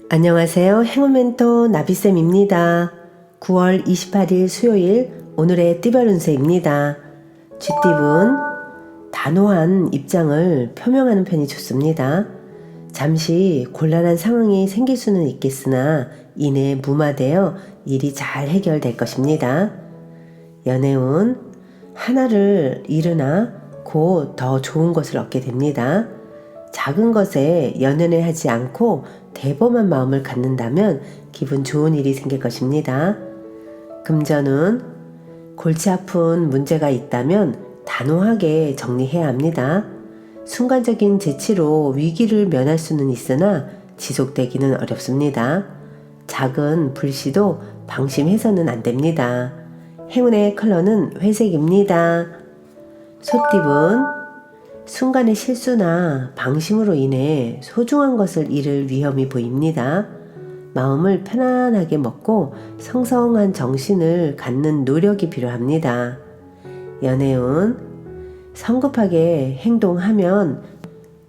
안녕하세요. 행운멘토 나비쌤입니다. 9월 28일 수요일 오늘의 띠별 운세입니다. 쥐띠분 단호한 입장을 표명하는 편이 좋습니다. 잠시 곤란한 상황이 생길 수는 있겠으나 이내 무마되어 일이 잘 해결될 것입니다. 연애운 하나를 잃으나 곧 더 좋은 것을 얻게 됩니다. 작은 것에 연연해 하지 않고 대범한 마음을 갖는다면 기분 좋은 일이 생길 것입니다. 금전은 골치 아픈 문제가 있다면 단호하게 정리해야 합니다. 순간적인 재치로 위기를 면할 수는 있으나 지속되기는 어렵습니다. 작은 불씨도 방심해서는 안 됩니다. 행운의 컬러는 회색입니다. 소띠분 순간의 실수나 방심으로 인해 소중한 것을 잃을 위험이 보입니다. 마음을 편안하게 먹고 성성한 정신을 갖는 노력이 필요합니다. 연애운 성급하게 행동하면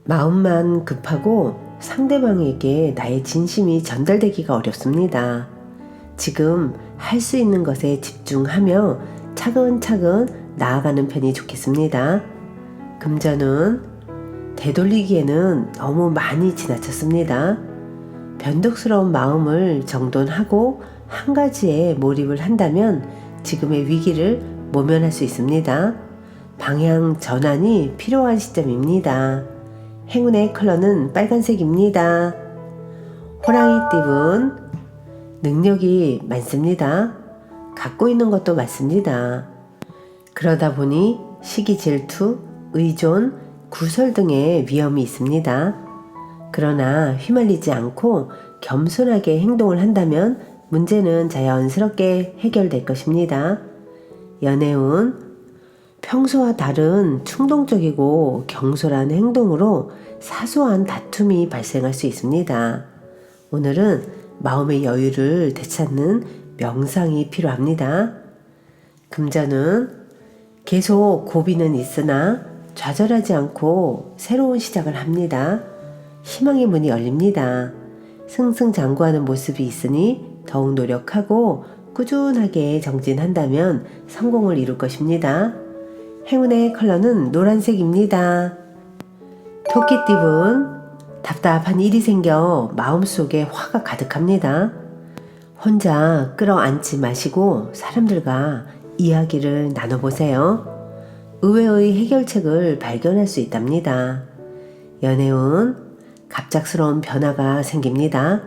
마음만 급하고 상대방에게 나의 진심이 전달되기가 어렵습니다. 지금 할 수 있는 것에 집중하며 차근차근 나아가는 편이 좋겠습니다. 금전은 되돌리기에는 너무 많이 지나쳤습니다. 변덕스러운 마음을 정돈하고 한 가지에 몰입을 한다면 지금의 위기를 모면할 수 있습니다. 방향 전환이 필요한 시점입니다. 행운의 컬러는 빨간색입니다. 호랑이띠분 능력이 많습니다. 갖고 있는 것도 많습니다. 그러다 보니 시기 질투, 의존, 구설 등의 위험이 있습니다. 그러나 휘말리지 않고 겸손하게 행동을 한다면 문제는 자연스럽게 해결될 것입니다. 연애운 평소와 다른 충동적이고 경솔한 행동으로 사소한 다툼이 발생할 수 있습니다. 오늘은 마음의 여유를 되찾는 명상이 필요합니다. 금전은 계속 고비는 있으나 좌절하지 않고 새로운 시작을 합니다. 희망의 문이 열립니다. 승승장구하는 모습이 있으니 더욱 노력하고 꾸준하게 정진한다면 성공을 이룰 것입니다. 행운의 컬러는 노란색입니다. 토끼띠분 답답한 일이 생겨 마음속에 화가 가득합니다. 혼자 끌어안지 마시고 사람들과 이야기를 나눠보세요. 의외의 해결책을 발견할 수 있답니다. 연애운 갑작스러운 변화가 생깁니다.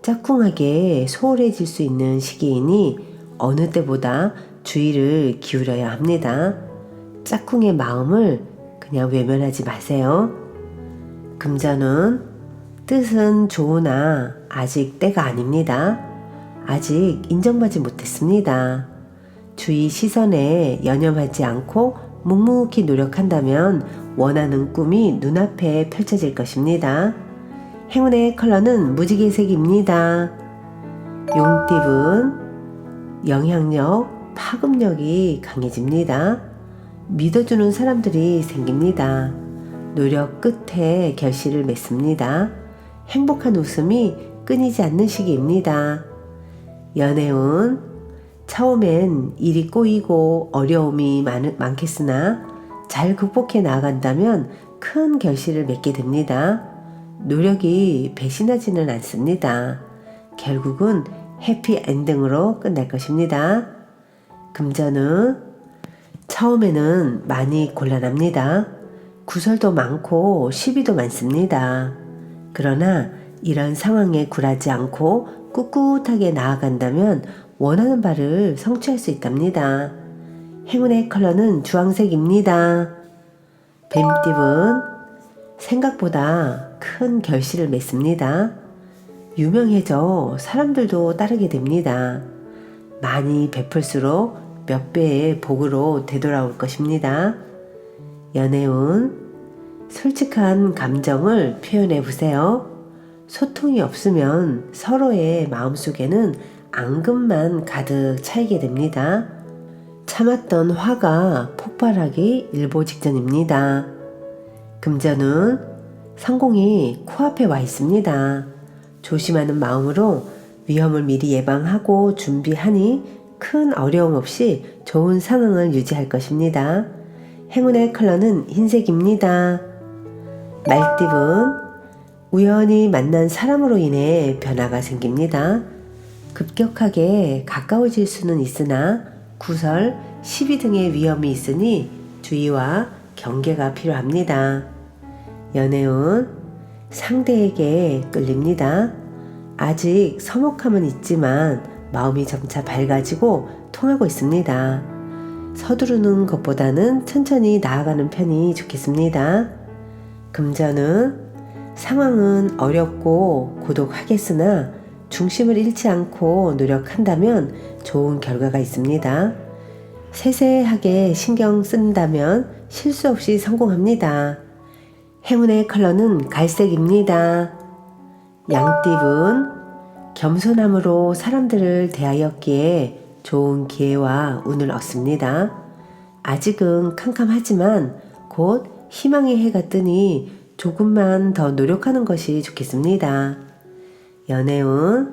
짝꿍하게 소홀해질 수 있는 시기이니 어느 때보다 주의를 기울여야 합니다. 짝꿍의 마음을 그냥 외면하지 마세요. 금전은 뜻은 좋으나 아직 때가 아닙니다. 아직 인정받지 못했습니다. 주위 시선에 연연하지 않고 묵묵히 노력한다면 원하는 꿈이 눈앞에 펼쳐질 것입니다. 행운의 컬러는 무지개색입니다. 용띠분 영향력, 파급력이 강해집니다. 믿어주는 사람들이 생깁니다. 노력 끝에 결실을 맺습니다. 행복한 웃음이 끊이지 않는 시기입니다. 연애운 처음엔 일이 꼬이고 어려움이 많겠으나 잘 극복해 나아간다면 큰 결실을 맺게 됩니다. 노력이 배신하지는 않습니다. 결국은 해피엔딩으로 끝날 것입니다. 금전은 처음에는 많이 곤란합니다. 구설도 많고 시비도 많습니다. 그러나 이런 상황에 굴하지 않고 꿋꿋하게 나아간다면 원하는 바를 성취할 수 있답니다. 행운의 컬러는 주황색입니다. 뱀띠분 생각보다 큰 결실을 맺습니다. 유명해져 사람들도 따르게 됩니다. 많이 베풀수록 몇 배의 복으로 되돌아올 것입니다. 연애운 솔직한 감정을 표현해 보세요. 소통이 없으면 서로의 마음속에는 앙금만 가득 차이게 됩니다. 참았던 화가 폭발하기 일보 직전입니다. 금전은 성공이 코앞에 와 있습니다. 조심하는 마음으로 위험을 미리 예방하고 준비하니 큰 어려움 없이 좋은 상황을 유지할 것입니다. 행운의 컬러는 흰색입니다. 말띠분, 우연히 만난 사람으로 인해 변화가 생깁니다. 급격하게 가까워질 수는 있으나 구설, 시비 등의 위험이 있으니 주의와 경계가 필요합니다. 연애운, 상대에게 끌립니다. 아직 서먹함은 있지만 마음이 점차 밝아지고 통하고 있습니다. 서두르는 것보다는 천천히 나아가는 편이 좋겠습니다. 금전은 상황은 어렵고 고독하겠으나 중심을 잃지 않고 노력한다면 좋은 결과가 있습니다. 세세하게 신경 쓴다면 실수 없이 성공합니다. 행운의 컬러는 갈색입니다. 양띠분, 겸손함으로 사람들을 대하였기에 좋은 기회와 운을 얻습니다. 아직은 캄캄하지만 곧 희망의 해가 뜨니 조금만 더 노력하는 것이 좋겠습니다. 연애운,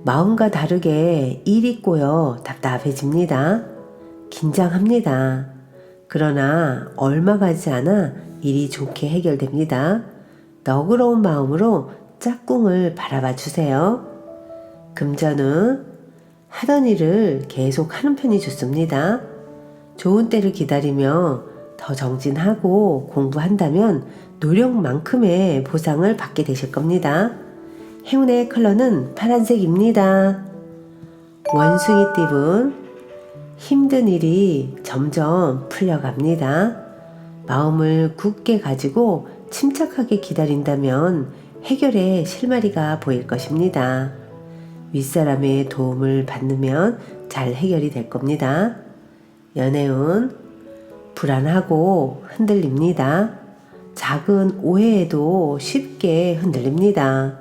마음과 다르게 일이 꼬여 답답해집니다. 긴장합니다. 그러나 얼마 가지 않아 일이 좋게 해결됩니다. 너그러운 마음으로 짝꿍을 바라봐 주세요. 금전은 하던 일을 계속 하는 편이 좋습니다. 좋은 때를 기다리며 더 정진하고 공부한다면 노력만큼의 보상을 받게 되실 겁니다. 행운의 컬러는 파란색입니다. 원숭이띠분, 힘든 일이 점점 풀려갑니다. 마음을 굳게 가지고 침착하게 기다린다면 해결의 실마리가 보일 것입니다. 윗사람의 도움을 받으면 잘 해결이 될 겁니다. 연애운, 불안하고 흔들립니다. 작은 오해에도 쉽게 흔들립니다.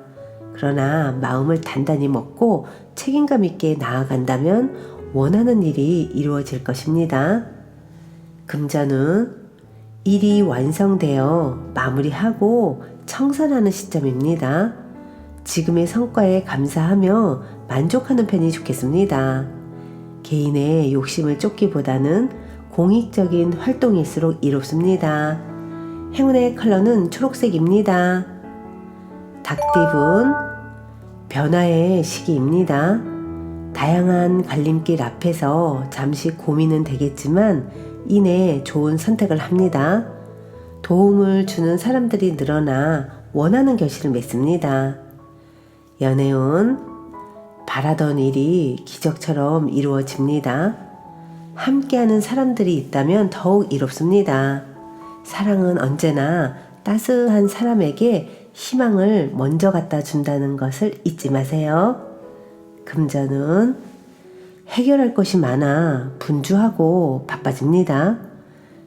그러나 마음을 단단히 먹고 책임감 있게 나아간다면 원하는 일이 이루어질 것입니다. 금전은 일이 완성되어 마무리하고 청산하는 시점입니다. 지금의 성과에 감사하며 만족하는 편이 좋겠습니다. 개인의 욕심을 쫓기보다는 공익적인 활동일수록 이롭습니다. 행운의 컬러는 초록색입니다. 닭띠분, 변화의 시기입니다. 다양한 갈림길 앞에서 잠시 고민은 되겠지만 이내 좋은 선택을 합니다. 도움을 주는 사람들이 늘어나 원하는 결실을 맺습니다. 연애운, 바라던 일이 기적처럼 이루어집니다. 함께하는 사람들이 있다면 더욱 이롭습니다. 사랑은 언제나 따스한 사람에게 희망을 먼저 갖다 준다는 것을 잊지 마세요. 금전은 해결할 것이 많아 분주하고 바빠집니다.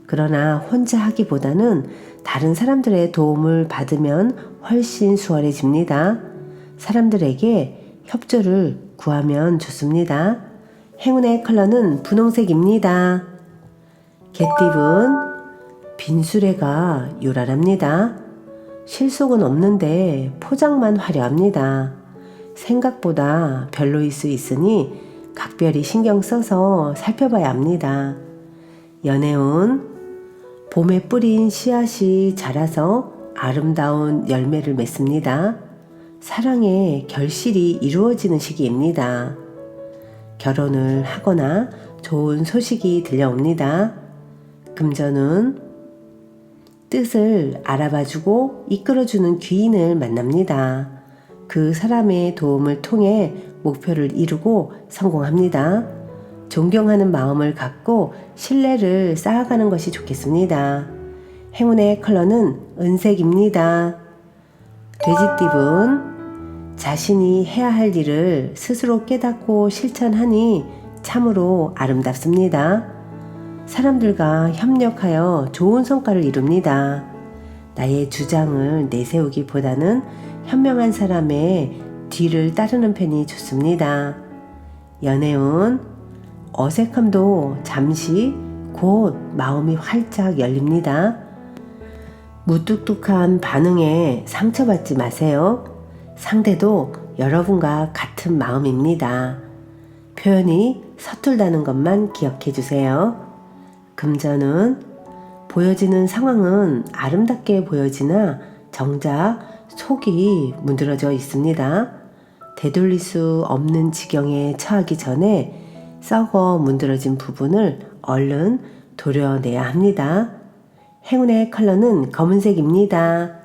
그러나 혼자 하기보다는 다른 사람들의 도움을 받으면 훨씬 수월해집니다. 사람들에게 협조를 구하면 좋습니다. 행운의 컬러는 분홍색입니다. 개띠분, 빈수레가 요란합니다. 실속은 없는데 포장만 화려합니다. 생각보다 별로일 수 있으니 각별히 신경 써서 살펴봐야 합니다. 연애운, 봄에 뿌린 씨앗이 자라서 아름다운 열매를 맺습니다. 사랑의 결실이 이루어지는 시기입니다. 결혼을 하거나 좋은 소식이 들려옵니다. 금전은 뜻을 알아봐주고 이끌어주는 귀인을 만납니다. 그 사람의 도움을 통해 목표를 이루고 성공합니다. 존경하는 마음을 갖고 신뢰를 쌓아가는 것이 좋겠습니다. 행운의 컬러는 은색입니다. 돼지띠분, 자신이 해야 할 일을 스스로 깨닫고 실천하니 참으로 아름답습니다. 사람들과 협력하여 좋은 성과를 이룹니다. 나의 주장을 내세우기보다는 현명한 사람의 뒤를 따르는 편이 좋습니다. 연애운, 어색함도 잠시 곧 마음이 활짝 열립니다. 무뚝뚝한 반응에 상처받지 마세요. 상대도 여러분과 같은 마음입니다. 표현이 서툴다는 것만 기억해 주세요. 금전은 보여지는 상황은 아름답게 보여지나 정작 속이 문드러져 있습니다. 되돌릴 수 없는 지경에 처하기 전에 썩어 문드러진 부분을 얼른 도려내야 합니다. 행운의 컬러는 검은색입니다.